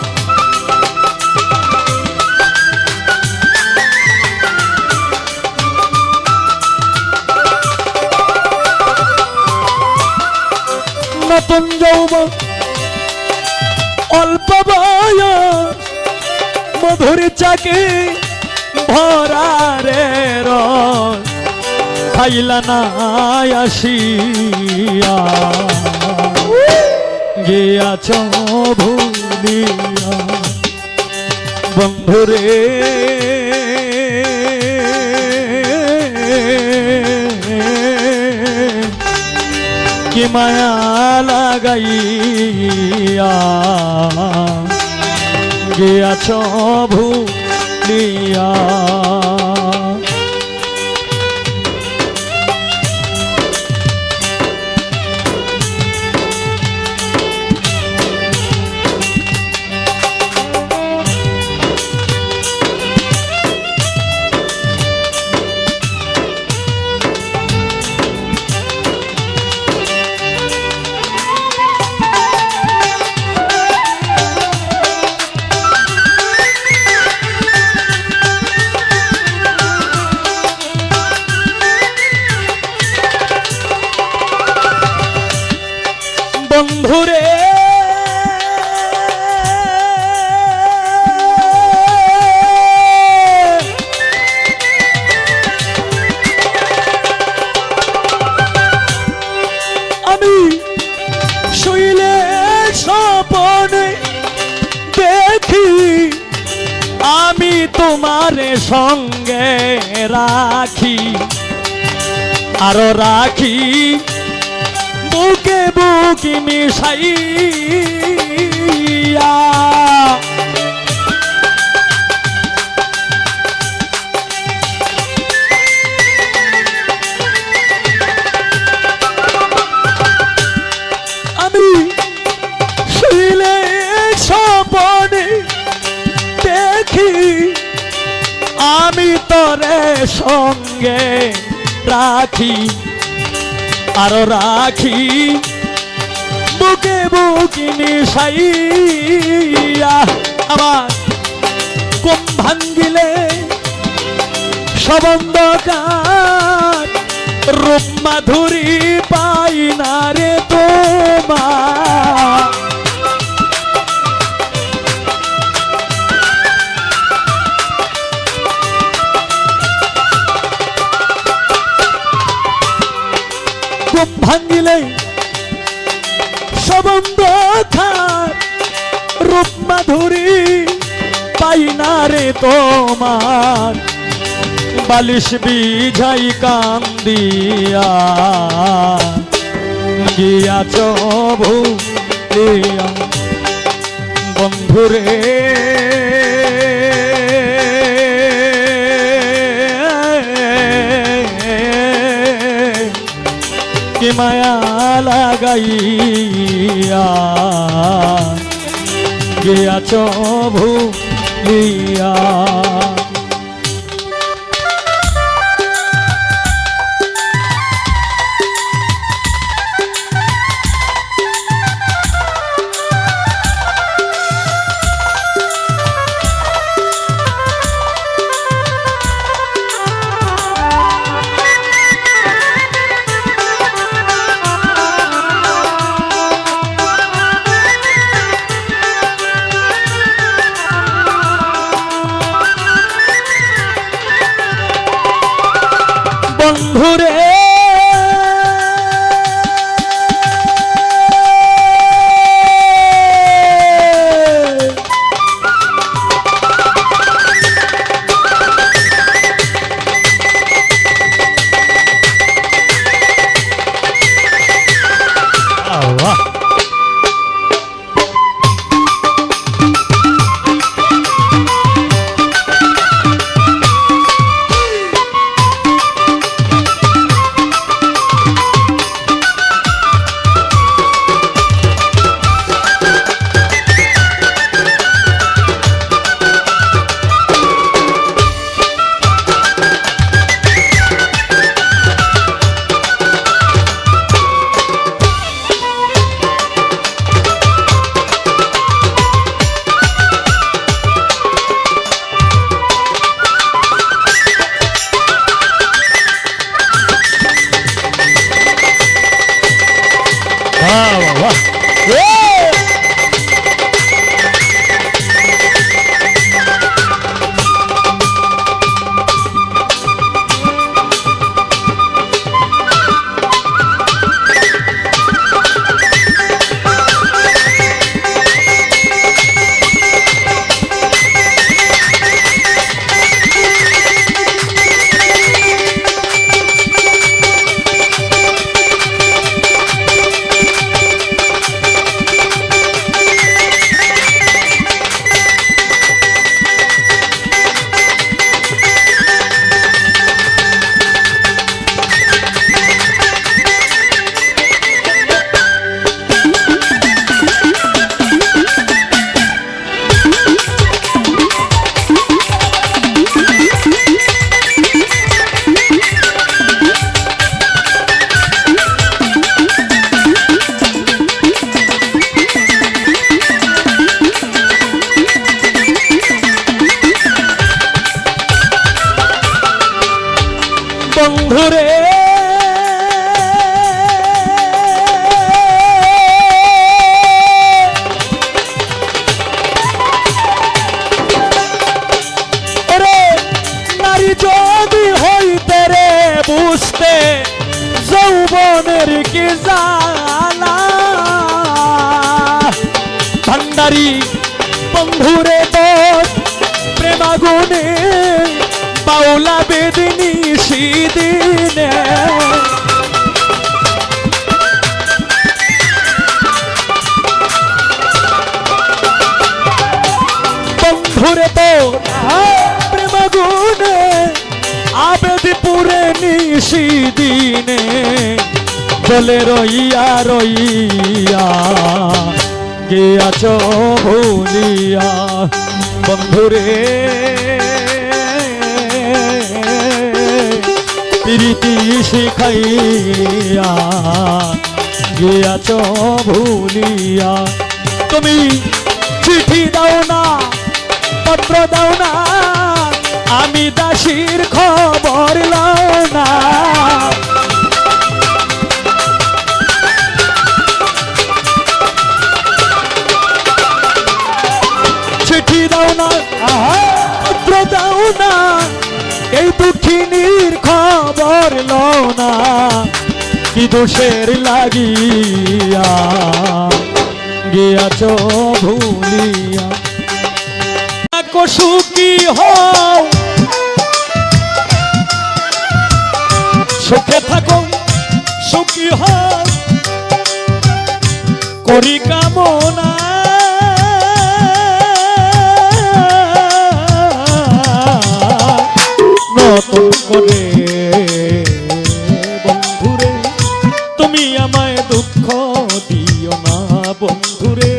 নতুন যৌবন অল্প বয়স মধুর চাকে ভরা রে রস খাইলা না আসিয়া গিয়াছ ভুলিয়া বন্ধুরে কি মায়া লাগাইয়া গিয়াছ ভুলিয়া বন্ধুরে আমি শুইলে স্বপ্নে দেখি আমি তোমারে সঙ্গে রাখি আরো রাখি বুকে বুকি মিশাইয়া আমি শুইলে স্বপ্নে দেখি আমি তোরে সঙ্গে রাখি আরো রাখি বুকে বুকি মিশাইয়া আমার ঘুম ভাঙ্গিলে সবন্ধকার রূপ মাধুরী পাই না রে তোমার ঘুম ভাঙ্গিলে সবন্ধকার রূপ মাধুরী পাই না রে তোমার বালিশ বিঝাই কান্দিয়া গিয়াছ ভুলিয়া বন্ধুরে কি মায়া লাগাইয়া গিয়াছ ভুলিয়া কি জালা ভান্ডারি বন্ধুরে বস প্রেমাগুনে বাউলা বেদিনী সিদিনে বন্ধুরে বস প্রেমাগুনে আবেদপুরে নিশিদিনে জলে রইয়া রইয়া গিয়াছ ভুলিয়া বন্ধুরে প্রীতি শিখাইয়া গিয়াছ ভুলিয়া তুমি চিঠি দাও না পত্র দাও না আমি দাসীর খবর লও না চিঠি দাও না পত্র দাও না এই দুঃখিনীর খবর লও না কি দোষের লাগিয়া গিয়াছ ভুলিয়া সুখী হও সুখে থাকো সুখী হও করি কামনা নতুন করে বন্ধুরে তুমি আমায় দুঃখ দিও না বন্ধুরে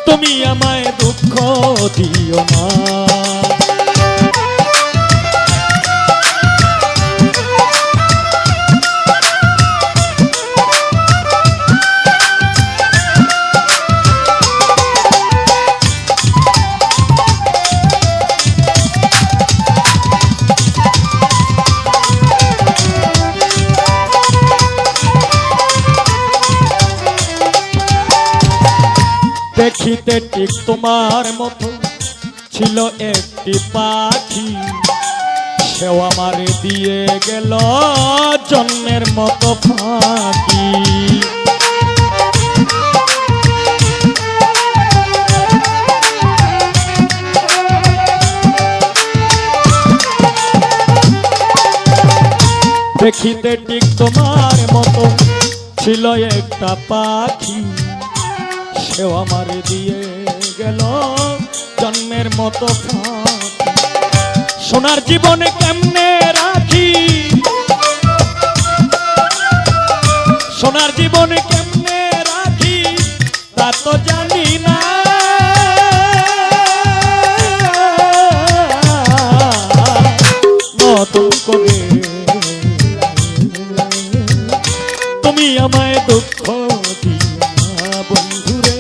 তুমি আমায় দুঃখ দিও না দেখিতে ঠিক তোমার মতো ছিল একটি পাখি সেও আমারে দিয়ে গেল জন্মের মতো ফাঁকি দেখিতে ঠিক তোমার মতো ছিল একটা পাখি সেও আমারে দিয়ে গেল জন্মের মতো ফাঁকি সোনার জীবনে কেমনে রাখি সোনার জীবনে কেমনে রাখি তা তো জানি না নতুন করে তুমি আমায় দুঃখ দিও না বন্ধুরে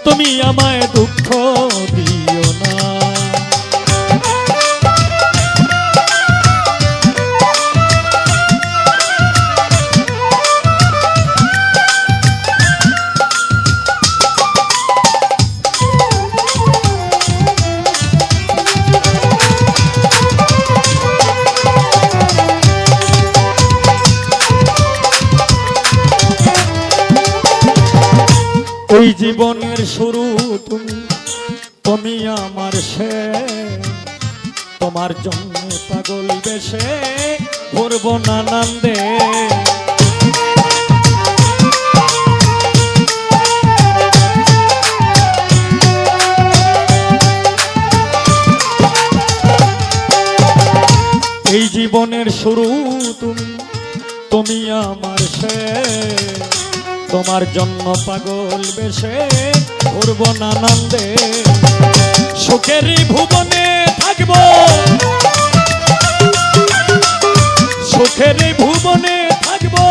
তুমি আমায় দুঃখ দিও না ওই জীবনের শুরু তুমি তুমি আমার শেষ তোমার জন্য পাগল বেশে ঘুরব নানান্দে এই জীবনের শুরু তুমি তুমি আমার শেষ তোমার জন্য পাগল বেশে ঘুরব নানান্দে সুখেরই ভুবনে থাকবো সুখেরই ভুবনে থাকবো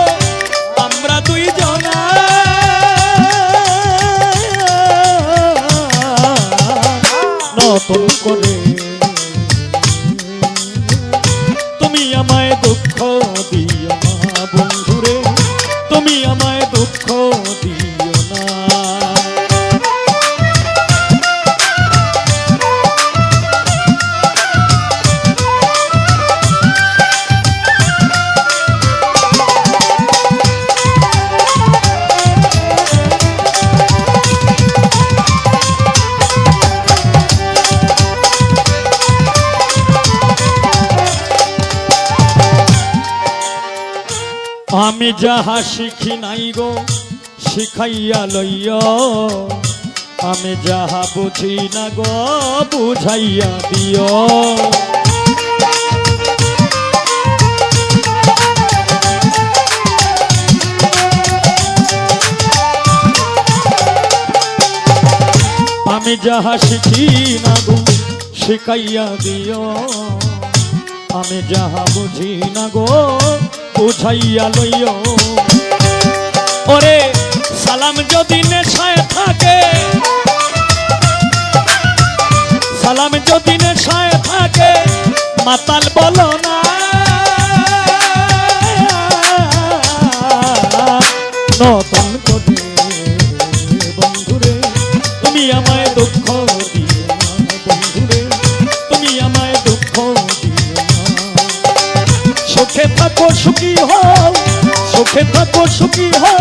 আমরা দুইজনা নতুন করে তুমি আমায় দুঃখ দিও না বন্ধুরে তুমি আমায় দুঃখ দিও না আমি যাহা শিখি নাই গো শিখাইয়া লইয়া, আমি যাহা বুঝি না গো বুঝাইয়া দিও। আমি যাহা শিখি না গো শিখাইয়া দিও, আমি যাহা বুঝি না গো বুঝাইয়া লইও। ওরে সালাম যদি নেশায় থাকে, সালাম যদি নেশায় থাকে, মাতাল বলো না নতুন করে বন্ধুরে তুমি আমায় দুঃখ দিও না, বন্ধুরে তুমি আমায় দুঃখ দিও না। সুখে থাকো সুখী হও, সুখে থাকো সুখী হও,